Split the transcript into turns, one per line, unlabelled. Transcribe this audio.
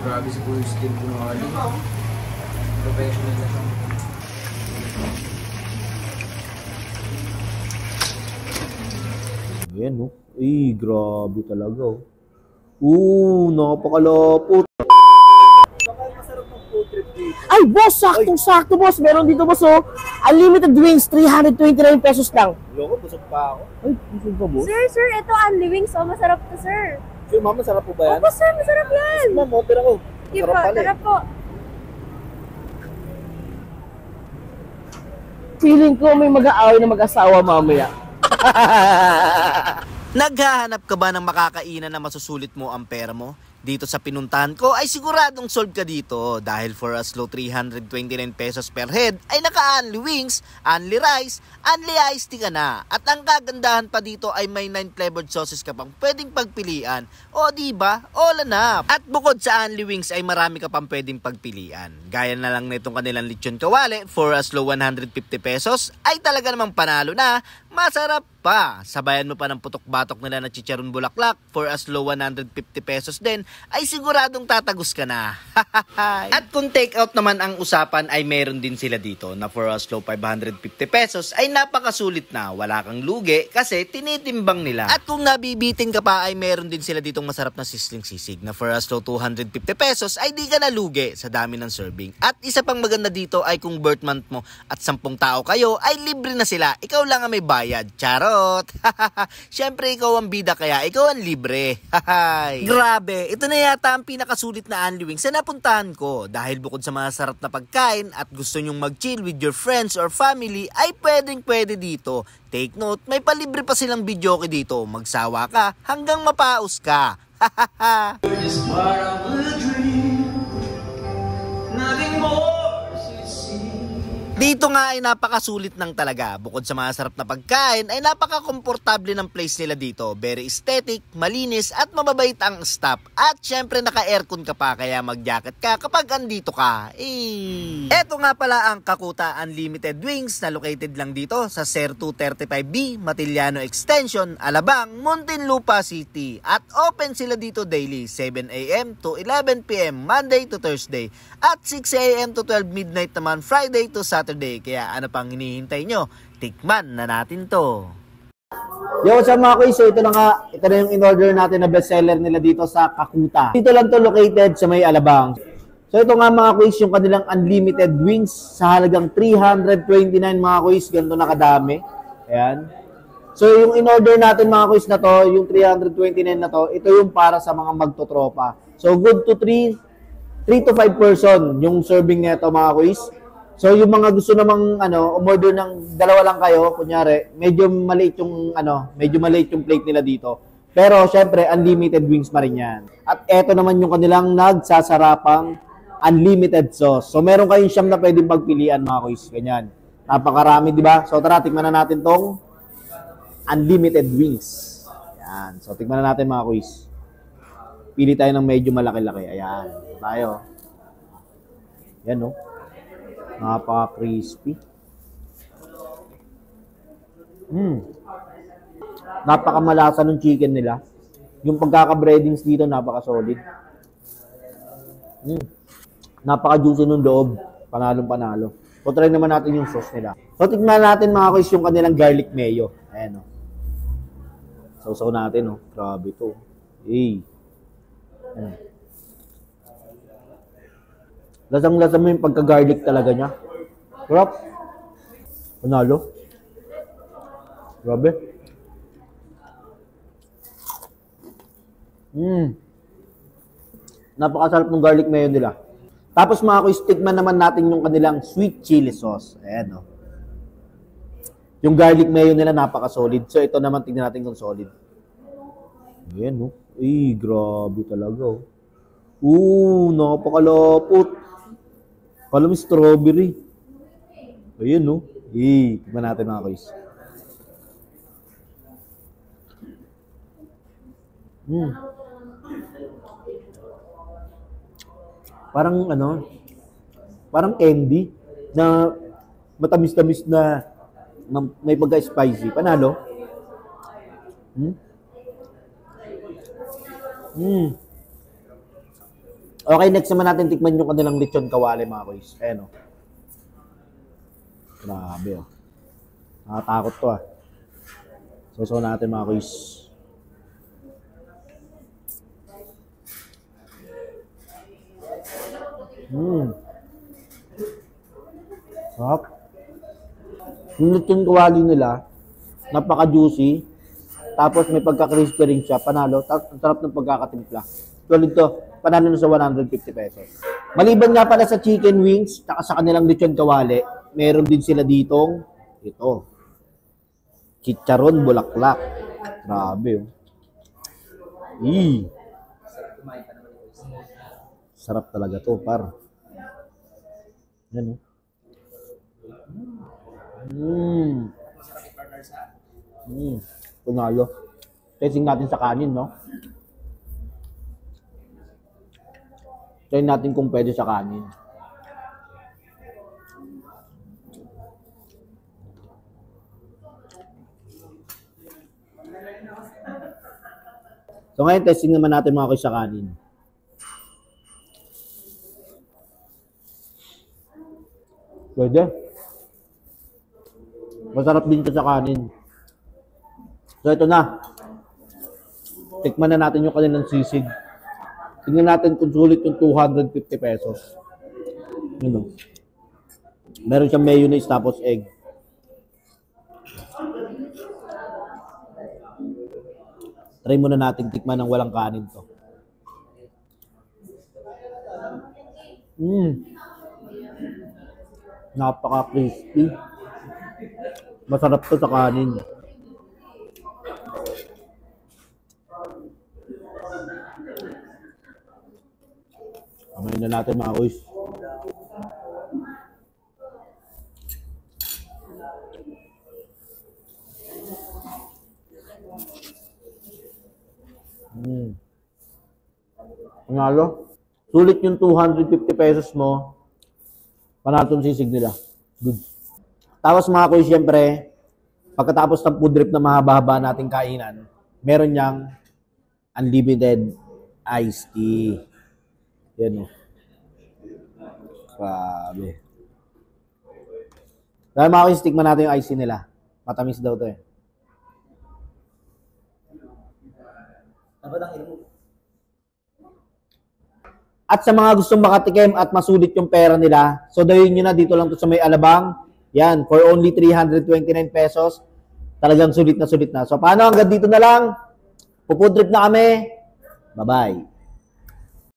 Grabe si Kuya Steve Bunali. Professional na siya.
Ayan, no? Ay, grabe talaga, oh. Napakalapot. Ay, boss, saktong-sakto, boss. Meron dito, boss, oh. Unlimited wings, 329 pesos lang. Loko, busog pa ako. Ay, busog pa, boss.
Sir, ito unli wings, oh. Masarap to, sir.
Sir, ma'am, masarap po ba yan?
Opo, sir, masarap yan.
Ma'am, opera ko.
Sige po, tara po.
Feeling ko may mag-aaway na mag-asawa mamaya.
Naghahanap ka ba ng makakainan na masusulit mo ang pera mo? Dito sa pinuntahan ko ay siguradong solve ka dito dahil for as low 329 pesos per head ay naka-unli wings, unli rice, unli iced tea ka na. At ang kagandahan pa dito ay may 9 flavored sauces ka pang pwedeng pagpilian. O diba? All enough! At bukod sa unli wings ay marami ka pang pwedeng pagpilian. Gaya na lang nitong kanilang lechon kawale for as low 150 pesos ay talaga namang panalo na. Masarap pa. Sabayan mo pa ng putok-batok nila na chicharon bulaklak for as low 150 pesos din ay siguradong tatagos ka na. At kung take out naman ang usapan ay meron din sila dito na for as low 550 pesos ay napakasulit na. Wala kang lugi kasi tinitimbang nila. At kung nabibitin ka pa ay meron din sila ditong masarap na sisling sisig na for as low 250 pesos ay di ka na lugi sa dami ng serving. At isa pang maganda dito ay kung birth month mo at 10 tao kayo ay libre na sila. Ikaw lang ang may bayad. Charot! Siyempre ikaw ang bida kaya ikaw ang libre. Grabe, ito na yata ang pinakasulit na unli wings sa napuntahan ko. Dahil bukod sa mga sarap na pagkain at gusto nyong mag-chill with your friends or family ay pwede dito. Take note, may palibre pa silang videoke dito. Magsawa ka hanggang mapaus ka. Dito nga ay napakasulit ng talaga. Bukod sa mga sarap na pagkain, ay napaka-komportable ng place nila dito. Very aesthetic, malinis, at mababait ang staff. At syempre naka-aircon ka pa, kaya mag-jacket ka kapag andito ka. Eto nga pala ang Kakuta Unlimited Wings na located lang dito sa SER 235B, Matiliano Extension, Alabang, Muntinlupa City. At open sila dito daily, 7 AM to 11 PM, Monday to Thursday. At 6 AM to 12 midnight naman, Friday to Saturday. Kaya ano pang hinihintay nyo? Tikman na natin to.
Yo, what's up mga kuys? So ito na nga, ito na yung in-order natin na bestseller nila dito sa Kakuta. Dito lang to located sa may Alabang. So ito nga mga kuys, yung kanilang unlimited wings sa halagang 329 mga kuys. Ganito na kadami. Ayan. So yung in-order natin mga kuys na to, yung 329 na to, ito yung para sa mga magtotropa. So good to 3 to 5 person yung serving nito mga kuys. So yung mga gusto namang umorder ng dalawa lang kayo, kunyari, medyo maliit yung plate nila dito. Pero syempre unlimited wings pa rin 'yan. At eto naman yung kanilang nagsasarapang unlimited sauce. So meron kayong siyam na pwedeng pagpilian mga kuys, ganyan. Napakarami, di ba? So tara, tikman na natin tong unlimited wings. Ayan. So tikman na natin mga kuys. Pili tayo ng medyo malaki-laki. Ayan. Tayo. Yan, no? Napaka-crispy. Napaka-malasa ng chicken nila. Yung pagkaka-breadings dito, napaka-solid. Napaka-juicy ng loob. Panalong-panalo. So, try naman natin yung sauce nila. So, tignan natin mga kuys yung kanilang garlic mayo. Ayan, no? Sausaw natin, no? Grabe to. Hey. Lasang-lasa mo yung pagka-garlic talaga niya. Sarap. Panalo. Grabe. Napakasarap ng garlic mayo nila. Tapos mga kuys, tikman naman natin yung kanilang sweet chili sauce. Ayan, no. Yung garlic mayo nila napaka-solid. So ito naman, tignan natin kung solid. Ayan, no. Ay, grabe talaga, oh. Napakalapot. Kala mo strawberry. Ayan, no. Tignan natin mga kuys. Parang candy na matamis-tamis na may pagka-spicy. Panalo. Okay, next naman natin tikman yung kanilang lechon kawali, mga kuys. Ayan, oh. Grabe, oh. Nakatakot to, ah. Suso natin, mga kuys. Sarap. Yung lechon kawali nila, napaka-juicy. Tapos may pagka-crispy rin siya, panalo. Tapos ang sarap ng pagkakatimpla. Tulad to, panalo na sa 150 pesos. Maliban nga pala sa chicken wings, saka sa kanilang lechon kawali, meron din sila ditong ito. Chicharon bulaklak. Grabe, oh. Sarap talaga to, par. Yan, oh. Panalo. Testing natin sa kanin, no? Try natin kung pwede sa kanin. So ngayon, testing naman natin mga kuys sa kanin. Pwede. Masarap din ito sa kanin. So ito na. Tikman na natin yung kanilang sisig. Tingnan natin kung sulit yung 250 pesos. Yun, oh. Meron siyang mayonnaise tapos egg. Try muna natin tikman ng walang kanin to. Napaka-crispy. Masarap to sa kanin. Kamay na natin mga kuys. Panalo. Sulit yung 250 pesos mo. Panatong sisig nila. Good. Tapos mga kuys, syempre, pagkatapos ng food trip na mahaba-haba nating kainan, meron niyang unlimited iced tea. Yan, oh. Grabe. Dahil mga kuys, tikman natin yung iced tea nila. Matamis daw to, eh. At sa mga gustong makatikim at masulit yung pera nila, so dahil nyo na dito lang to sa may Alabang. Yan, for only 329 pesos. Talagang sulit na sulit na. So paano, hanggang dito na lang. Pupuntrip na kami. Bye-bye.